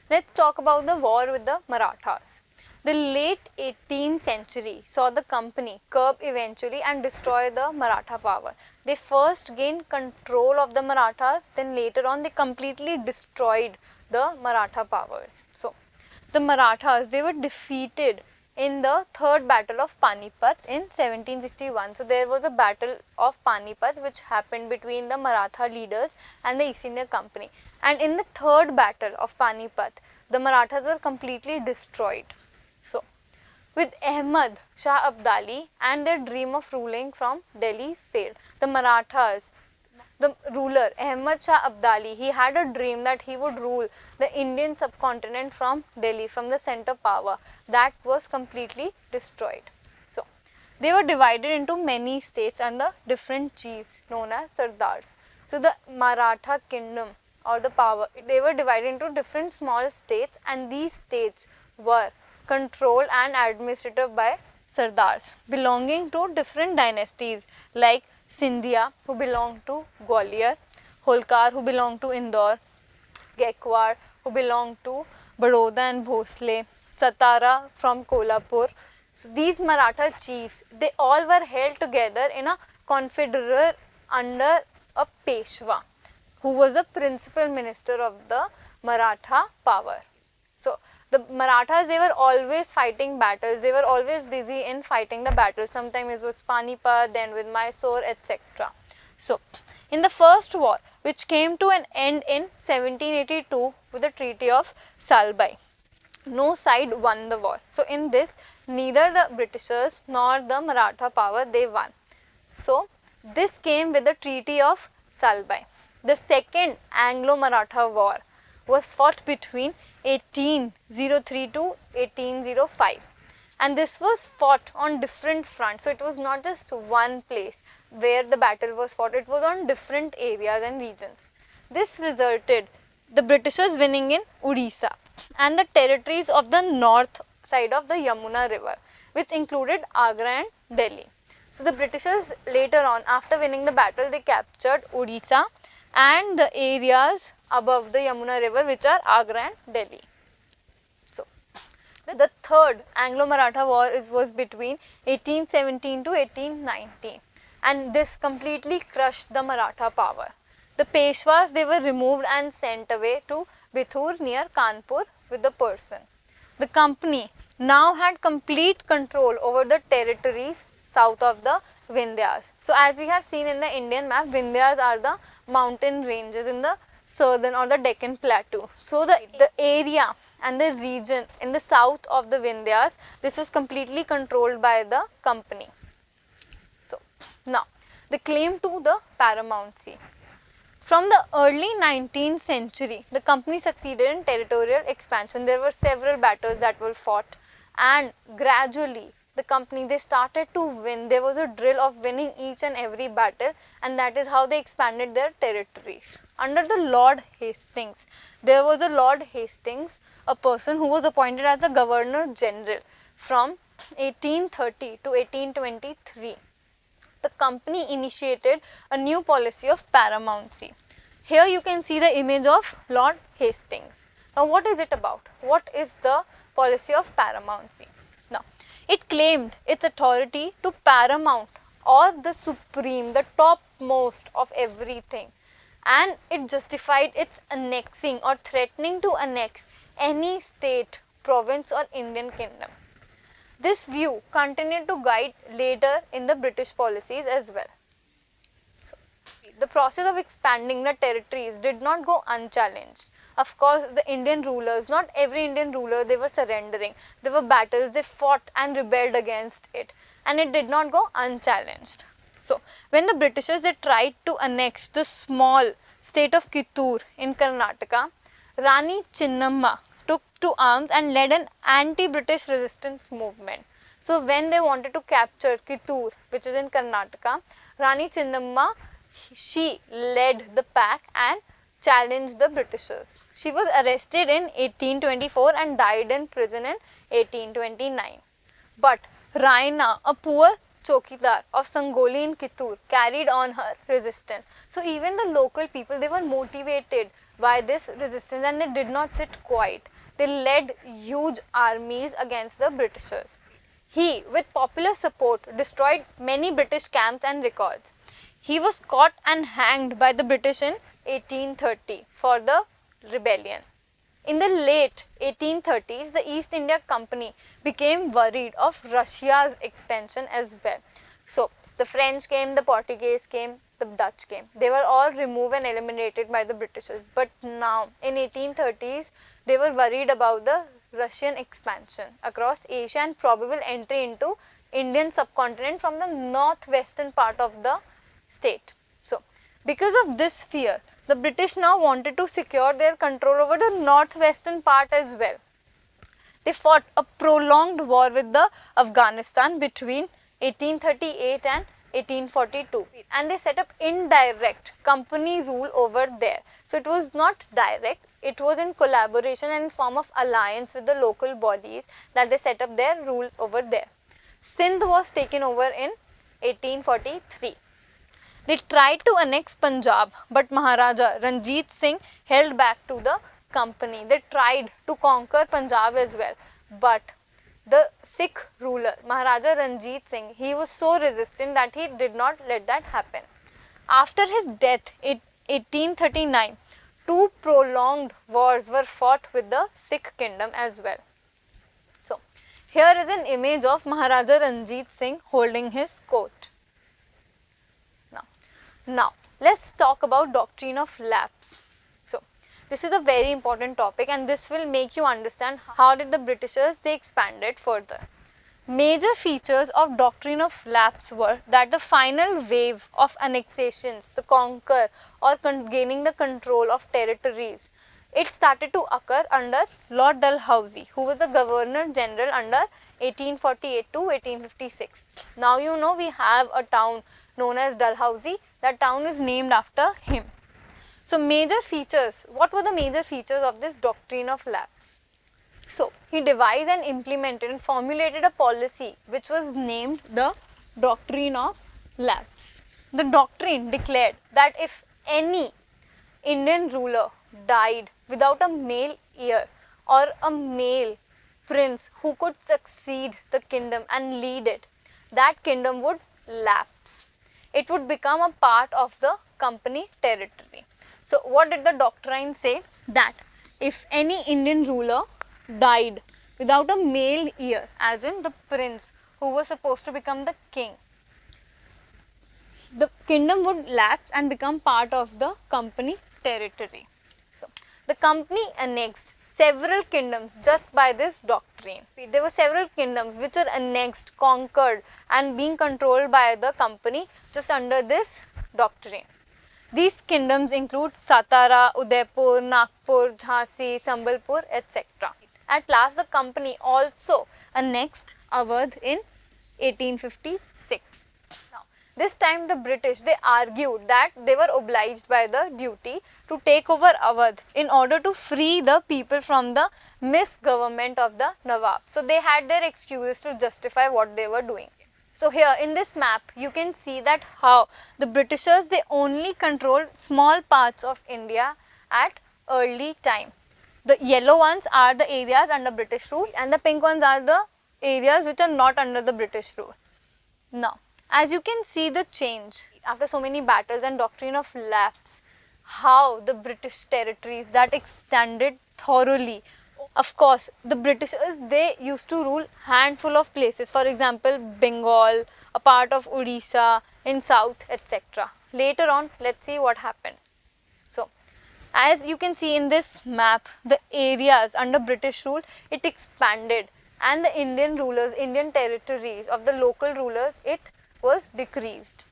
Let's talk about the war with the Marathas. The late 18th century saw the company curb eventually and destroy the Maratha power. They first gained control of the Marathas, then later on they completely destroyed the Maratha powers. So, the Marathas, they were defeated in the third battle of Panipat in 1761. So there was a battle of Panipat which happened between the Maratha leaders and the East India Company. And in the third battle of Panipat, the Marathas were completely destroyed. So, with Ahmad Shah Abdali and their dream of ruling from Delhi failed. The Marathas, the ruler Ahmad Shah Abdali, he had a dream that he would rule the Indian subcontinent from Delhi, from the center power. That was completely destroyed. So, they were divided into many states under different chiefs known as Sardars. So, the Maratha kingdom or the power, they were divided into different small states, and these states were controlled and administered by Sardars belonging to different dynasties like Sindhia, who belonged to Gwalior, Holkar, who belonged to Indore, Gaikwad, who belonged to Baroda and Bhosle, Satara from Kolhapur. So these Maratha chiefs, they all were held together in a confederate under a Peshwa, who was the principal minister of the Maratha power. So the Marathas, they were always fighting battles, they were always busy in fighting the battles. Sometimes it was Panipat, then with Mysore, etc. So, in the first war, which came to an end in 1782 with the Treaty of Salbai, no side won the war. So, in this, neither the Britishers nor the Maratha power, they won. So, this came with the Treaty of Salbai. The second Anglo-Maratha war was fought between 1803 to 1805, and this was fought on different fronts. So it was not just one place where the battle was fought, it was on different areas and regions. This resulted the Britishers winning in Odisha and the territories of the north side of the Yamuna river, which included Agra and Delhi. So the Britishers later on, after winning the battle, they captured Odisha and the areas above the Yamuna river, which are Agra and Delhi. So, the third Anglo-Maratha war was between 1817 to 1819, and this completely crushed the Maratha power. The Peshwas, they were removed and sent away to Bithur near Kanpur with the person. The company now had complete control over the territories south of the Vindhyas. So as we have seen in the Indian map, Vindhyas are the mountain ranges in the southern or the Deccan Plateau. So the area and the region in the south of the Vindhyas, this is completely controlled by the company. So now, the claim to the paramountcy. From the early 19th century, the company succeeded in territorial expansion. There were several battles that were fought, and gradually the company, they started to win. There was a drill of winning each and every battle, and that is how they expanded their territories. Under the Lord Hastings, there was a Lord Hastings, a person who was appointed as the Governor General from 1830 to 1823. The company initiated a new policy of paramountcy. Here you can see the image of Lord Hastings. Now what is it about? What is the policy of paramountcy? Now, it claimed its authority to paramount or the supreme, the topmost of everything, and it justified its annexing or threatening to annex any state, province or Indian kingdom. This view continued to guide later in the British policies as well. So, the process of expanding the territories did not go unchallenged. Of course, the Indian rulers, not every Indian ruler, they were surrendering. There were battles, they fought and rebelled against it, and it did not go unchallenged. So, when the Britishers, they tried to annex the small state of Kittur in Karnataka, Rani Chinnamma took to arms and led an anti-British resistance movement. So when they wanted to capture Kittur, which is in Karnataka, Rani Chinnamma, she led the pack and challenged the Britishers. She was arrested in 1824 and died in prison in 1829. But Raina, a poor chokidar of Sangoli in Kittur, carried on her resistance. So even the local people, they were motivated by this resistance and they did not sit quiet. they led huge armies against the Britishers. He, with popular support, destroyed many British camps and records. He was caught and hanged by the British in 1830 for the rebellion. In the late 1830s, the East India Company became worried of Russia's expansion as well. So, the French came, the Portuguese came, the Dutch came. They were all removed and eliminated by the Britishers. But now, in 1830s, they were worried about the Russian expansion across Asia and probable entry into Indian subcontinent from the northwestern part of the state. So, because of this fear, the British now wanted to secure their control over the northwestern part as well. They fought a prolonged war with the Afghanistan between 1838 and 1842, and they set up indirect company rule over there. So it was not direct, it was in collaboration and in form of alliance with the local bodies that they set up their rule over there. Sindh was taken over in 1843. They tried to annex Punjab, but Maharaja Ranjit Singh held back to the company. They tried to conquer Punjab as well, but the Sikh ruler Maharaja Ranjit Singh, he was so resistant that he did not let that happen. After his death in 1839, two prolonged wars were fought with the Sikh kingdom as well. So, here is an image of Maharaja Ranjit Singh holding his coat. Now, let's talk about doctrine of lapse. So, this is a very important topic and this will make you understand how did the Britishers they expanded further. Major features of doctrine of lapse were that the final wave of annexations, the conquer or gaining the control of territories, it started to occur under Lord Dalhousie, who was the Governor General under 1848 to 1856. Now you know we have a town known as Dalhousie. That town is named after him. So major features, what were the major features of this doctrine of lapse? So he devised and implemented and formulated a policy which was named the doctrine of lapse. The doctrine declared that if any Indian ruler died without a male heir or a male prince who could succeed the kingdom and lead it, that kingdom would lapse. It would become a part of the company territory. So what did the doctrine say? That if any Indian ruler died without a male heir, as in the prince who was supposed to become the king, the kingdom would lapse and become part of the company territory. So the company annexed several kingdoms just by this doctrine. There were several kingdoms which were annexed, conquered and being controlled by the company just under this doctrine. These kingdoms include Satara, Udaipur, Nagpur, Jhansi, Sambalpur, etc. At last the company also annexed Awadh in 1856. This time the British, they argued that they were obliged by the duty to take over Awadh in order to free the people from the misgovernment of the Nawab. So they had their excuses to justify what they were doing. So here in this map you can see that how the Britishers they only controlled small parts of India at early time. The yellow ones are the areas under British rule and the pink ones are the areas which are not under the British rule. Now, as you can see the change after so many battles and doctrine of lapse, how the British territories that extended thoroughly. Of course, the Britishers they used to rule handful of places, for example Bengal, a part of Odisha, in south, etc. Later on, let's see what happened. So, as you can see in this map, the areas under British rule, it expanded and the Indian rulers, Indian territories of the local rulers, it was decreased.